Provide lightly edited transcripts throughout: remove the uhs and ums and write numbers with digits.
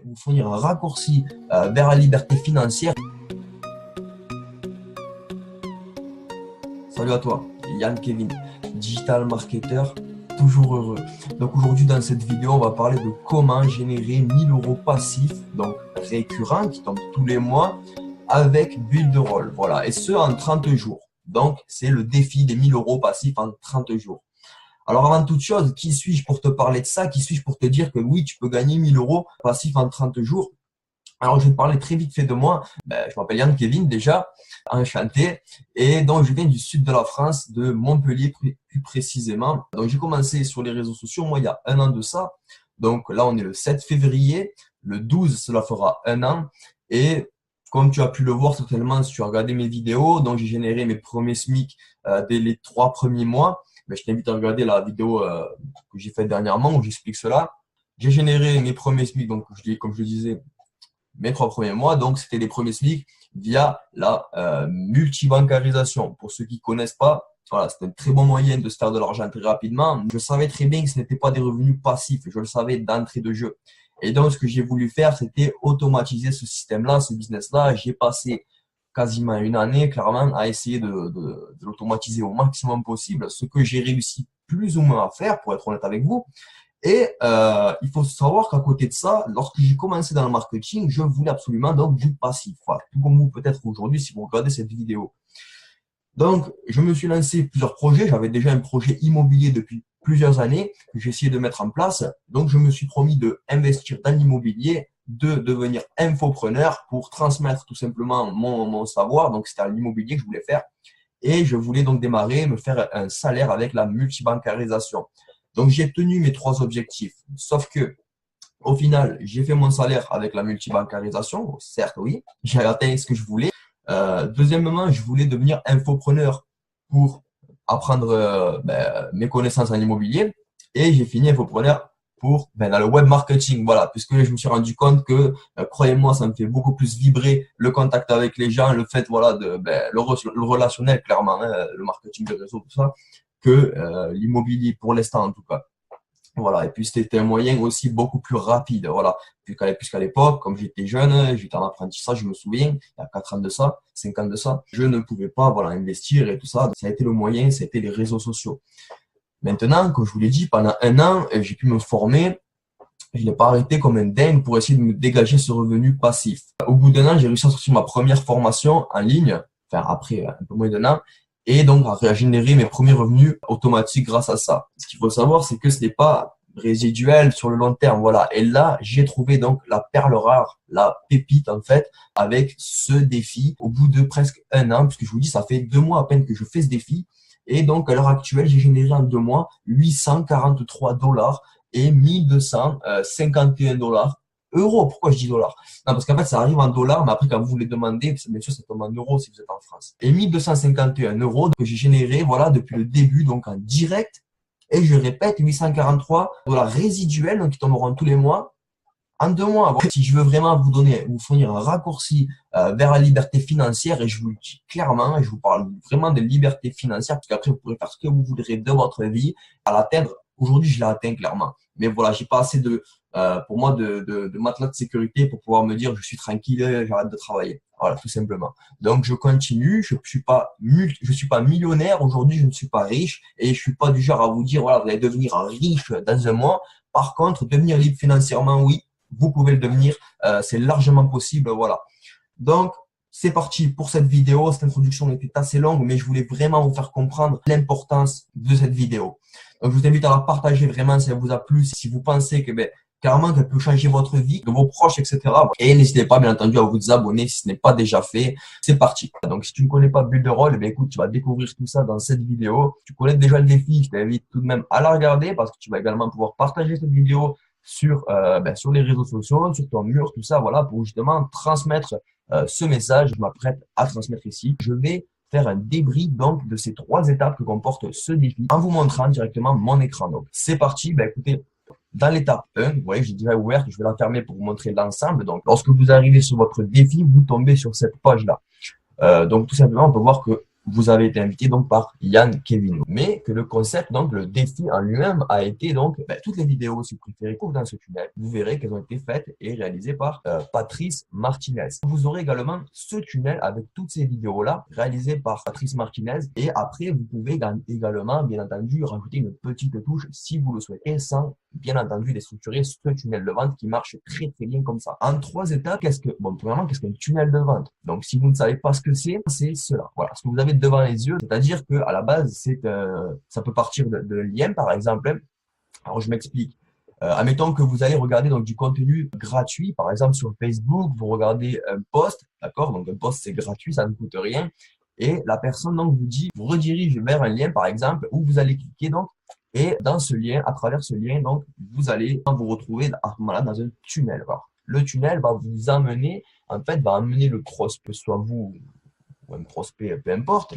vous fournir un raccourci vers la liberté financière. Salut à toi, Yann Kevin, digital marketer, toujours heureux. Donc aujourd'hui dans cette vidéo, on va parler de comment générer 1000 € passifs, donc récurrents, qui tombent tous les mois, avec Builderall. Voilà, et ce en 30 jours. Donc c'est le défi des 1000 € passifs en 30 jours. Alors avant toute chose, qui suis-je pour te parler de ça? Qui suis-je pour te dire que oui, tu peux gagner 1000 € passifs en 30 jours? Alors je vais te parler très vite fait de moi. Je m'appelle Yann Kevin déjà, enchanté. Et donc je viens du sud de la France, de Montpellier plus précisément. Donc j'ai commencé sur les réseaux sociaux, moi il y a un an de ça. Donc là on est le 7 février, le 12 cela fera un an. Et comme tu as pu le voir certainement si tu as regardé mes vidéos, donc j'ai généré mes premiers SMIC dès les 3 premiers mois. Je t'invite à regarder la vidéo que j'ai faite dernièrement où j'explique cela. J'ai généré mes premiers SMIC, donc comme je le disais, mes 3 premiers mois. Donc, c'était les premiers SMIC via la multibancarisation. Pour ceux qui ne connaissent pas, voilà, c'est un très bon moyen de se faire de l'argent très rapidement. Je savais très bien que ce n'était pas des revenus passifs. Je le savais d'entrée de jeu. Et donc, ce que j'ai voulu faire, c'était automatiser ce système-là, ce business-là. J'ai passé quasiment une année, clairement, à essayer de l'automatiser au maximum possible, ce que j'ai réussi plus ou moins à faire, pour être honnête avec vous. Et il faut savoir qu'à côté de ça, lorsque j'ai commencé dans le marketing, je voulais absolument donc du passif. Voilà, tout comme vous peut-être aujourd'hui si vous regardez cette vidéo. Donc, je me suis lancé plusieurs projets. J'avais déjà un projet immobilier depuis plusieurs années que j'ai essayé de mettre en place. Donc, je me suis promis de investir dans l'immobilier, de devenir infopreneur pour transmettre tout simplement mon savoir. Donc, c'était à l'immobilier que je voulais faire. Et je voulais donc démarrer, me faire un salaire avec la multibancarisation. Donc, j'ai tenu mes 3 objectifs. Sauf que, au final, j'ai fait mon salaire avec la multibancarisation. Certes, oui, j'ai atteint ce que je voulais. Deuxièmement, je voulais devenir infopreneur pour apprendre mes connaissances en immobilier. Et j'ai fini infopreneur pour dans le web marketing. Voilà, puisque je me suis rendu compte que, croyez-moi, ça me fait beaucoup plus vibrer le contact avec les gens, le fait, voilà, le relationnel, clairement, hein, le marketing de réseau, tout ça, que l'immobilier pour l'instant en tout cas. Voilà, et puis c'était un moyen aussi beaucoup plus rapide, voilà. Puisqu'à l'époque, comme j'étais jeune, j'étais en apprentissage, je me souviens, il y a 4 ans de ça, 5 ans de ça, je ne pouvais pas, voilà, investir et tout ça. Donc, ça a été le moyen, ça a été les réseaux sociaux. Maintenant, comme je vous l'ai dit, pendant un an, j'ai pu me former. Je n'ai pas arrêté comme un dingue pour essayer de me dégager ce revenu passif. Au bout d'un an, j'ai réussi à sortir ma première formation en ligne, enfin après un peu moins d'un an, et donc à générer mes premiers revenus automatiques grâce à ça. Ce qu'il faut savoir, c'est que ce n'est pas résiduel sur le long terme, voilà. Et là, j'ai trouvé donc la perle rare, la pépite en fait, avec ce défi au bout de presque un an, puisque je vous dis, ça fait 2 mois à peine que je fais ce défi. Et donc, à l'heure actuelle, j'ai généré en 2 mois 843 $ et 1251 euros. Pourquoi je dis dollars? Non, parce qu'en fait, ça arrive en dollars, mais après, quand vous les demandez, bien sûr, ça tombe en euros si vous êtes en France. Et 1251 euros que j'ai généré, voilà, depuis le début, donc en direct. Et je répète, 843 $ résiduels, donc qui tomberont tous les mois, en 2 mois. Bon, si je veux vraiment vous fournir un raccourci vers la liberté financière, et je vous le dis clairement, je vous parle vraiment de liberté financière, parce qu'après, vous pourrez faire ce que vous voudrez de votre vie, à l'atteindre. Aujourd'hui, je l'ai atteint clairement. Mais voilà, j'ai pas assez pour moi, de matelas de sécurité pour pouvoir me dire je suis tranquille, j'arrête de travailler. Voilà, tout simplement. Donc, je continue. Je suis pas millionnaire aujourd'hui, je ne suis pas riche et je suis pas du genre à vous dire voilà, vous allez devenir riche dans un mois. Par contre, devenir libre financièrement, oui, vous pouvez le devenir. C'est largement possible. Voilà. Donc, c'est parti pour cette vidéo. Cette introduction était assez longue, mais je voulais vraiment vous faire comprendre l'importance de cette vidéo. Donc, je vous invite à la partager vraiment si elle vous a plu, si vous pensez que, clairement, qu'elle peut changer votre vie, de vos proches, etc. Et n'hésitez pas, bien entendu, à vous abonner si ce n'est pas déjà fait. C'est parti. Donc, si tu ne connais pas Builderall, écoute, tu vas découvrir tout ça dans cette vidéo. Tu connais déjà le défi, je t'invite tout de même à la regarder parce que tu vas également pouvoir partager cette vidéo sur les réseaux sociaux, sur ton mur, tout ça, voilà, pour justement transmettre ce message. Je m'apprête à transmettre ici. Je vais faire un débrief donc de ces 3 étapes que comporte ce défi en vous montrant directement mon écran. Donc, c'est parti. Écoutez, dans l'étape 1, vous voyez, j'ai déjà ouvert, je vais la fermer pour vous montrer l'ensemble. Donc, lorsque vous arrivez sur votre défi, vous tombez sur cette page-là. Donc, tout simplement, on peut voir que vous avez été invité donc par Yann Kevin. Mais que le concept, donc le défi en lui-même a été donc, toutes les vidéos, si vous préférez, couvrent dans ce tunnel. Vous verrez qu'elles ont été faites et réalisées par Patrice Martinez. Vous aurez également ce tunnel avec toutes ces vidéos-là réalisées par Patrice Martinez. Et après, vous pouvez également, bien entendu, rajouter une petite touche si vous le souhaitez, sans bien entendu déstructurer ce tunnel de vente qui marche très très bien comme ça. En 3 étapes, premièrement, qu'est-ce qu'un tunnel de vente? Donc, si vous ne savez pas ce que c'est cela. Voilà, ce que vous avez devant les yeux, c'est-à-dire que à la base, ça peut partir de liens, par exemple. Alors, je m'explique. Admettons que vous allez regarder donc du contenu gratuit, par exemple sur Facebook, vous regardez un post, d'accord? Donc, un post, c'est gratuit, ça ne coûte rien. Et la personne donc vous redirige vers un lien, par exemple, où vous allez cliquer donc. Et dans ce lien, à travers ce lien, donc, vous allez vous retrouver à ce moment-là dans un tunnel. Alors, le tunnel va vous amener, va amener le prospect, soit vous ou un prospect, peu importe,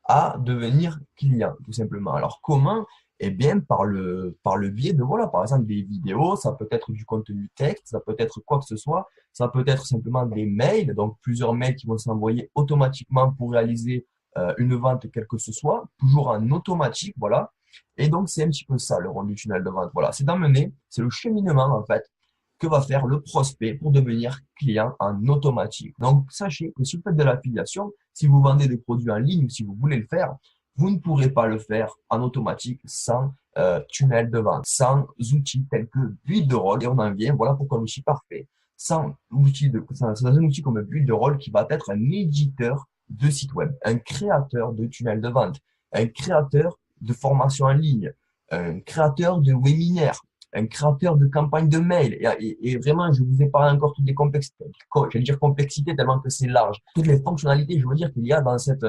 à devenir client, tout simplement. Alors, comment? Eh bien, par le biais de, voilà, par exemple, des vidéos, ça peut être du contenu texte, ça peut être quoi que ce soit, ça peut être simplement des mails, donc plusieurs mails qui vont s'envoyer automatiquement pour réaliser une vente, quelle que ce soit, toujours en automatique, voilà. Et donc, c'est un petit peu ça, le rôle du tunnel de vente. Voilà, c'est d'amener, c'est le cheminement, en fait, que va faire le prospect pour devenir client en automatique. Donc, sachez que si vous faites de l'affiliation, si vous vendez des produits en ligne ou si vous voulez le faire, vous ne pourrez pas le faire en automatique sans tunnel de vente, sans outils tels que Build de rôle. Et on en vient, voilà pourquoi l'outil parfait. Sans un outil comme Build de rôle qui va être un éditeur de site web, un créateur de tunnel de vente, un créateur de formation en ligne, un créateur de webinaire, un créateur de campagne de mail. Et vraiment, je vous ai parlé encore toutes les complexités. Je vais dire complexité tellement que c'est large. Toutes les fonctionnalités, je veux dire, qu'il y a dans cet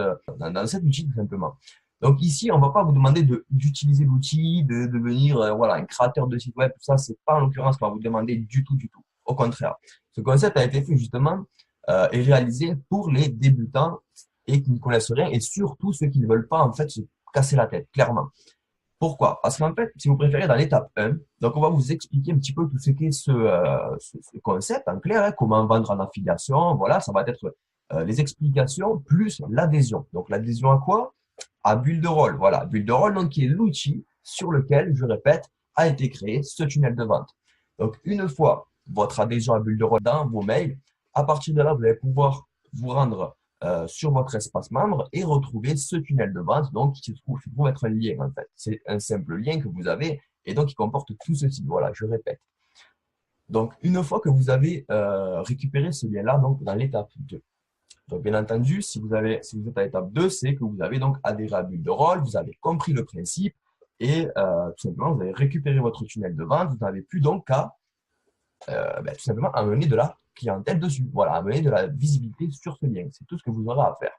outil, tout simplement. Donc ici, on va pas vous demander d'utiliser l'outil, de devenir voilà, un créateur de site web. Tout ça, c'est pas en l'occurrence qu'on va vous demander du tout, du tout. Au contraire. Ce concept a été fait justement et réalisé pour les débutants et qui ne connaissent rien et surtout ceux qui ne veulent pas en fait se casser la tête, clairement. Pourquoi? Parce qu'en fait, si vous préférez, dans l'étape 1, donc on va vous expliquer un petit peu tout ce qu'est ce concept en clair, hein, comment vendre en affiliation. Voilà, ça va être les explications plus l'adhésion. Donc l'adhésion à quoi? À Build de rôle. Voilà, Build de rôle, donc qui est l'outil sur lequel, je répète, a été créé ce tunnel de vente. Donc une fois votre adhésion à Build de rôle dans vos mails, à partir de là, vous allez pouvoir vous rendre sur votre espace membre et retrouver ce tunnel de vente donc qui se trouve être un lien en fait. C'est un simple lien que vous avez et donc qui comporte tout ceci. Voilà, je répète. Donc une fois que vous avez récupéré ce lien-là donc dans l'étape 2. Donc bien entendu, si vous êtes à l'étape 2, c'est que vous avez donc adhéré à Build de rôle, vous avez compris le principe et tout simplement vous avez récupéré votre tunnel de vente, vous n'avez plus donc qu'à tout simplement amener de la clientèle dessus. Voilà, amener de la visibilité sur ce lien. C'est tout ce que vous aurez à faire.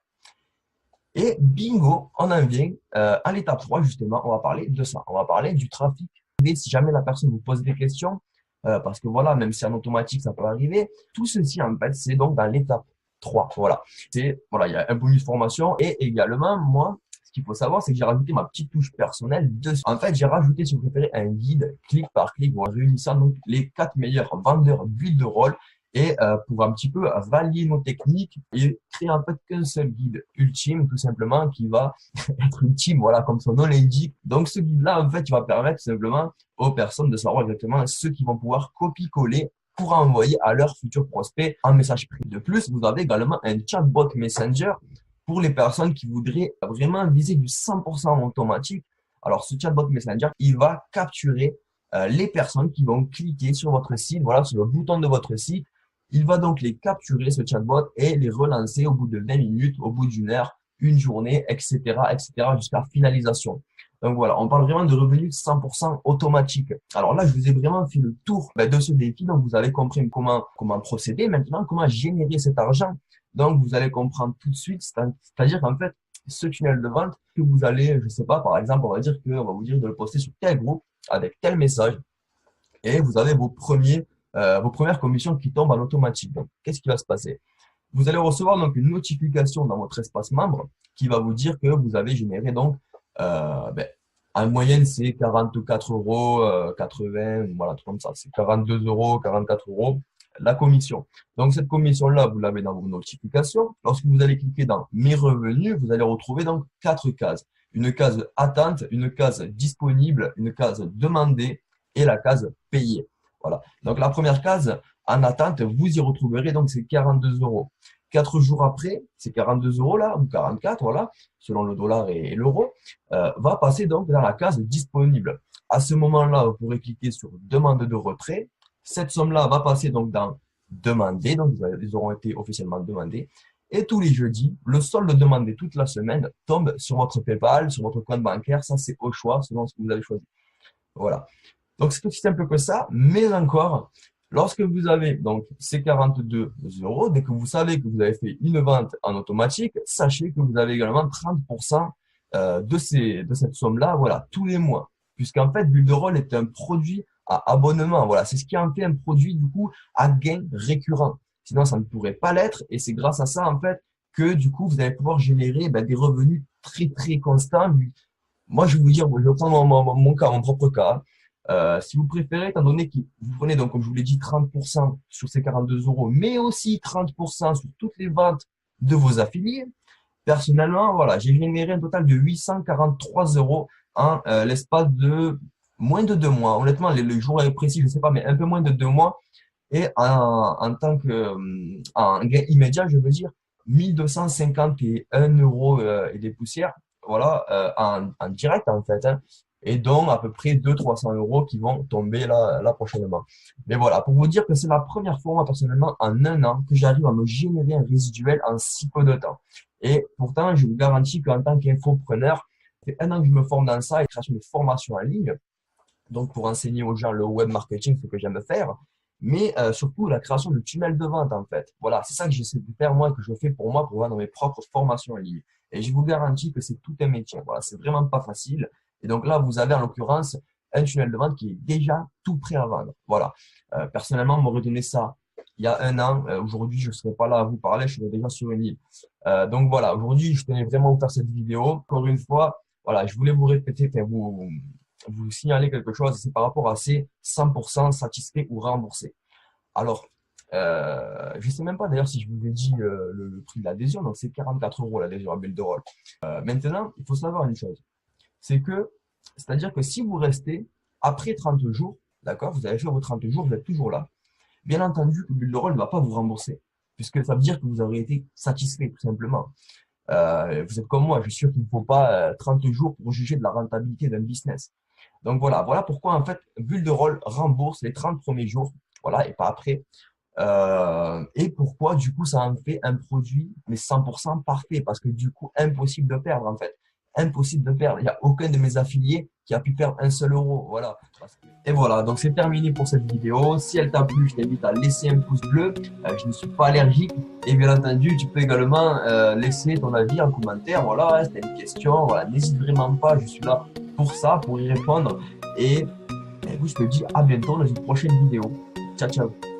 Et bingo, on en vient à l'étape 3, justement, on va parler de ça. On va parler du trafic. Et si jamais la personne vous pose des questions, parce que voilà, même si en automatique, ça peut arriver, tout ceci, en fait, c'est donc dans l'étape 3. Voilà. Voilà, il y a un bonus formation et également, moi, ce qu'il faut savoir, c'est que j'ai rajouté ma petite touche personnelle dessus. En fait, j'ai rajouté, si vous préférez, un guide clic par clic, en réunissant donc les 4 meilleurs vendeurs build de rôle et pour un petit peu valider nos techniques et créer en fait qu'un seul guide ultime, tout simplement, qui va être ultime, voilà, comme son nom l'indique. Donc, ce guide-là, en fait, il va permettre tout simplement aux personnes de savoir exactement ce qu'ils vont pouvoir copier-coller pour envoyer à leurs futurs prospects en message privé. De plus, vous avez également un chatbot Messenger pour les personnes qui voudraient vraiment viser du 100% automatique. Alors, ce chatbot Messenger, il va capturer les personnes qui vont cliquer sur votre site, voilà, sur le bouton de votre site. Il va donc les capturer, ce chatbot, et les relancer au bout de 20 minutes, au bout d'une heure, une journée, etc., jusqu'à finalisation. Donc voilà, on parle vraiment de revenus 100% automatiques. Alors là, je vous ai vraiment fait le tour de ce défi, donc vous avez compris comment procéder. Maintenant, comment générer cet argent. Donc vous allez comprendre tout de suite, c'est-à-dire qu'en fait, ce tunnel de vente que vous allez, je sais pas, par exemple, on va vous dire de le poster sur tel groupe avec tel message, et vous avez vos premières commissions qui tombent en automatique. Donc, qu'est-ce qui va se passer? Vous allez recevoir donc une notification dans votre espace membre qui va vous dire que vous avez généré donc en moyenne c'est 44 €, 80, voilà, tout comme ça. C'est 42 €, 44 €. la commission. Donc cette commission-là, vous l'avez dans vos notifications. Lorsque vous allez cliquer dans mes revenus, vous allez retrouver donc 4 cases. Une case attente, une case disponible, une case demandée et la case payée. Voilà. Donc la première case en attente, vous y retrouverez donc ces 42 euros. 4 jours après, ces 42 euros là, ou 44, voilà, selon le dollar et l'euro, va passer donc dans la case disponible. À ce moment-là, vous pourrez cliquer sur demande de retrait. Cette somme-là va passer donc dans demander, donc ils auront été officiellement demandés. Et tous les jeudis, le solde demandé toute la semaine tombe sur votre PayPal, sur votre compte bancaire. Ça, c'est au choix, selon ce que vous avez choisi. Voilà. Donc, c'est aussi simple que ça, mais encore, lorsque vous avez donc ces 42 euros, dès que vous savez que vous avez fait une vente en automatique, sachez que vous avez également 30% de cette somme-là, voilà, tous les mois. Puisqu'en fait, Builderall est un produit à abonnement. Voilà, c'est ce qui en fait un produit, du coup, à gain récurrent. Sinon, ça ne pourrait pas l'être. Et c'est grâce à ça, en fait, que du coup, vous allez pouvoir générer des revenus très, très constants. Moi, je vais vous dire, je vais prendre mon cas, mon propre cas. Si vous préférez, étant donné que vous prenez, donc, comme je vous l'ai dit, 30% sur ces 42 euros, mais aussi 30% sur toutes les ventes de vos affiliés, personnellement, voilà, j'ai généré un total de 843 euros en l'espace de moins de 2 mois. Honnêtement, le jour est précis, je ne sais pas, mais un peu moins de 2 mois. Et en tant que en gain immédiat, je veux dire 1251 euros et des poussières, voilà, en direct en fait, hein, et donc à peu près 200-300 euros qui vont tomber là prochainement. Mais voilà, pour vous dire que c'est la première fois, moi personnellement, en un an, que j'arrive à me générer un résiduel en si peu de temps. Et pourtant, je vous garantis qu'en tant qu'infopreneur, c'est un an que je me forme dans ça et création de formation en ligne. Donc, pour enseigner aux gens le web marketing, ce que j'aime faire, mais surtout la création de tunnels de vente, en fait. Voilà, c'est ça que j'essaie de faire, moi, que je fais pour moi, pour vendre mes propres formations en ligne. Et je vous garantis que c'est tout un métier. Voilà, c'est vraiment pas facile. Et donc là, vous avez en l'occurrence un tunnel de vente qui est déjà tout prêt à vendre. Voilà. Personnellement, on m'aurait donné ça il y a un an. Aujourd'hui, je ne serais pas là à vous parler, je serais déjà sur une île. Donc voilà, aujourd'hui, je tenais vraiment à vous faire cette vidéo. Encore une fois, voilà, je voulais vous répéter, vous signaler quelque chose, c'est par rapport à ces 100% satisfaits ou remboursés. Alors, je ne sais même pas d'ailleurs si je vous ai dit le prix de l'adhésion, donc c'est 44 euros l'adhésion à Builderall. Maintenant, il faut savoir une chose, c'est-à-dire que si vous restez après 30 jours, d'accord, vous avez fait vos 30 jours, vous êtes toujours là, bien entendu que Builderall ne va pas vous rembourser, puisque ça veut dire que vous aurez été satisfait tout simplement. Vous êtes comme moi, je suis sûr qu'il ne faut pas 30 jours pour juger de la rentabilité d'un business. Donc voilà pourquoi en fait Builderall rembourse les 30 premiers jours, voilà, et pas après. Et pourquoi du coup ça en fait un produit mais 100% parfait, parce que du coup impossible de perdre en fait. Impossible de perdre. Il n'y a aucun de mes affiliés qui a pu perdre un seul euro. Voilà. Et voilà, donc c'est terminé pour cette vidéo. Si elle t'a plu, je t'invite à laisser un pouce bleu. Je ne suis pas allergique. Et bien entendu, tu peux également laisser ton avis en commentaire. Voilà, si tu as une question, voilà, n'hésite vraiment pas. Je suis là pour ça, pour y répondre. Et écoute, je te dis à bientôt dans une prochaine vidéo. Ciao, ciao.